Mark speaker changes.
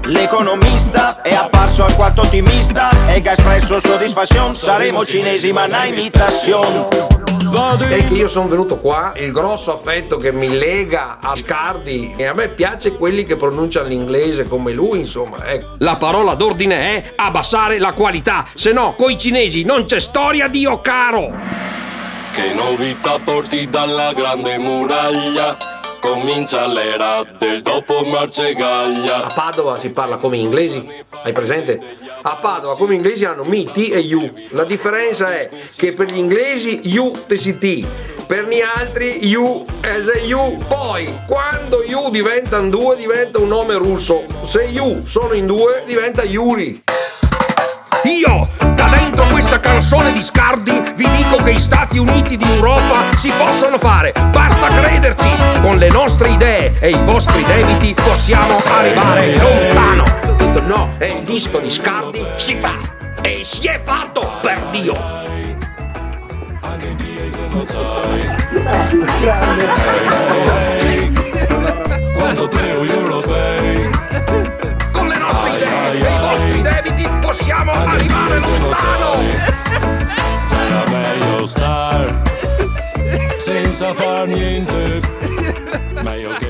Speaker 1: L'economista è apparso alquanto ottimista e che ha espresso soddisfazione. Saremo cinesi ma na imitazione.
Speaker 2: È che io sono venuto qua, il grosso affetto che mi lega a Scardi, e a me piace quelli che pronunciano l'inglese come lui, insomma, ecco.
Speaker 3: La parola d'ordine è abbassare la qualità, se no coi cinesi non c'è storia, Dio caro.
Speaker 4: Che novità porti dalla grande muraglia? Comincia l'era del dopo Marcegaglia.
Speaker 2: A Padova si parla come inglesi, hai presente? A Padova come inglesi hanno me, ti e you. La differenza è che per gli inglesi you TCT, per gli altri you as a you. Poi quando you diventano due diventa un nome russo, se you sono in due diventa Yuri.
Speaker 3: Io, da dentro questa canzone di Scardi, vi dico che gli Stati Uniti d'Europa si possono fare, basta crederci. Con le nostre idee e i vostri debiti possiamo arrivare lontano.
Speaker 2: No, è il disco di Scardi,
Speaker 3: Si fa e si è fatto, per Dio.
Speaker 4: Quando prego gli europei,
Speaker 3: Con le nostre idee e i vostri debiti possiamo arrivare lontano.
Speaker 4: c'era meglio star senza far niente, meglio che